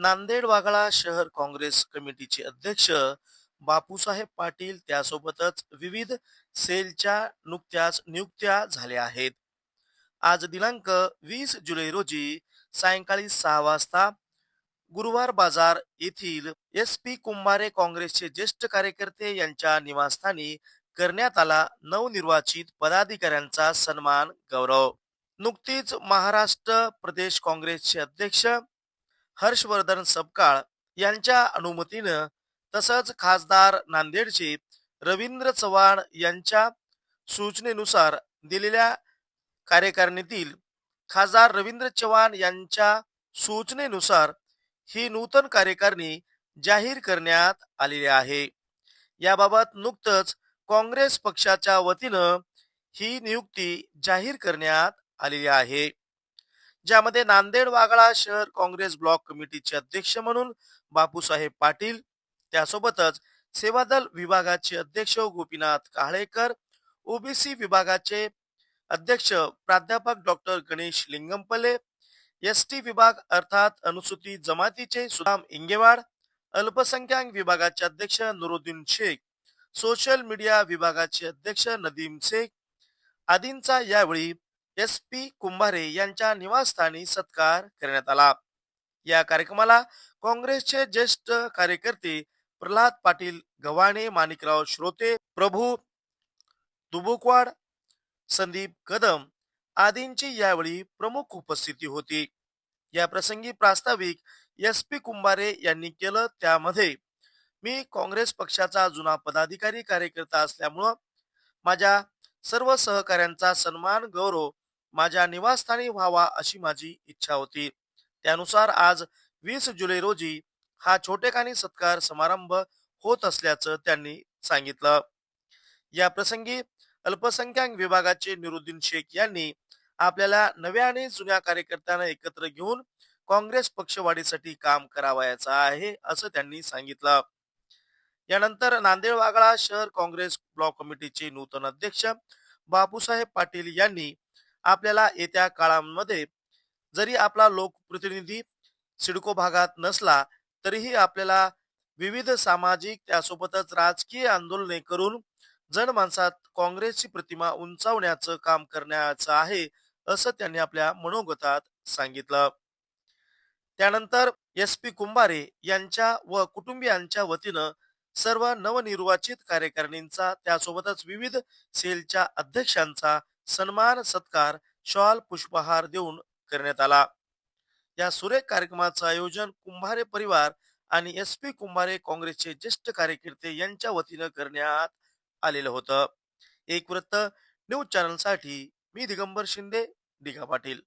नांदेड वाघाळा शहर काँग्रेस कमिटीचे अध्यक्ष बापूसाहेब पाटील त्यासोबतच विविध सेलच्या नुकत्याच नियुक्त्या झाल्या आहेत. आज दिनांक 20 जुलै रोजी सायंकाळी 6 वाजता गुरुवार बाजार येथील SP कुंभारे काँग्रेसचे ज्येष्ठ कार्यकर्ते यांच्या निवासस्थानी करण्यात आला नवनिर्वाचित पदाधिकाऱ्यांचा सन्मान गौरव. नुकतीच महाराष्ट्र प्रदेश काँग्रेसचे अध्यक्ष हर्षवर्धन सपकाळ यांच्या अनुमतीनं तसंच खासदार नांदेडचे रवींद्र चव्हाण यांच्या सूचनेनुसार दिलेल्या कार्यकारिणीतील खासदार रवींद्र चव्हाण यांच्या सूचनेनुसार ही नूतन कार्यकारिणी जाहीर करण्यात आलेली आहे. याबाबत नुकतंच काँग्रेस पक्षाच्या वतीनं ही नियुक्ती जाहीर करण्यात आलेली आहे, ज्यामध्ये नांदेड वाघाळा शहर काँग्रेस ब्लॉक कमिटीचे अध्यक्ष म्हणून बापूसाहेब पाटील, त्यासोबतच सेवादल विभागाचे अध्यक्ष गोपीनाथ काहळेकर, ओबीसी विभागाचे अध्यक्ष प्राध्यापक डॉक्टर गणेश लिंगमपले, एसटी विभाग अर्थात अनुसूचित जमातीचे सुदाम इंगेवाड, अल्पसंख्याक विभागाचे अध्यक्ष नुरुद्दीन शेख, सोशल मीडिया विभागाचे अध्यक्ष नदीम शेख आदींचा यावेळी SP कुंभारे यांच्या निवासस्थानी सत्कार करण्यात आला. या कार्यक्रमाला काँग्रेसचे ज्येष्ठ कार्यकर्ते प्रल्हाद पाटील गव्हाणे, माणिकराव श्रोते, प्रभू दुबुकवाड, संदीप कदम आदींची यावेळी प्रमुख उपस्थिती होती. या प्रसंगी प्रास्ताविक SP कुंभारे यांनी केलं. त्यामध्ये मी काँग्रेस पक्षाचा जुना पदाधिकारी कार्यकर्ता असल्यामुळं माझ्या सर्व सहकाऱ्यांचा सन्मान गौरव माझ्या निवासस्थानी व्हावा अशी माझी इच्छा होती. त्यानुसार आज 20 जुलै रोजी हा छोटेखानी सत्कार समारंभ होत असल्याचं त्यांनी सांगितलं. या प्रसंगी अल्पसंख्याक विभागाचे नुरुद्दीन शेख यांनी आपल्याला नव्या आणि जुन्या कार्यकर्त्यांना एकत्र घेऊन काँग्रेस पक्षवाढीसाठी काम करावयाचं आहे असं त्यांनी सांगितलं. यानंतर नांदेड वाघाळा शहर काँग्रेस ब्लॉक कमिटीचे नूतन अध्यक्ष बापूसाहेब पाटील यांनी आपल्याला येत्या काळामध्ये जरी आपला लोकप्रतिनिधी सिडको भागात नसला तरीही आपल्याला विविध सामाजिक त्यासोबतच राजकीय आंदोलने करून जनमानसात काँग्रेसची प्रतिमा उंचावण्याचं काम करण्याचं आहे असं त्यांनी आपल्या मनोगतात सांगितलं. त्यानंतर SP कुंभारे यांच्या व कुटुंबियांच्या वतीनं सर्व नवनिर्वाचित कार्यकारिणींचा त्यासोबतच विविध सेलच्या अध्यक्षांचा सन्मान सत्कार शॉल पुष्पहार देऊन करण्यात आला. या सुरेख कार्यक्रमाचं आयोजन कुंभारे परिवार आणि SP कुंभारे काँग्रेसचे ज्येष्ठ कार्यकर्ते यांच्या वतीनं करण्यात आलेलं होतं. एक वृत्त न्यूज चॅनलसाठी मी दिगंबर शिंदे, दिघा पाटील.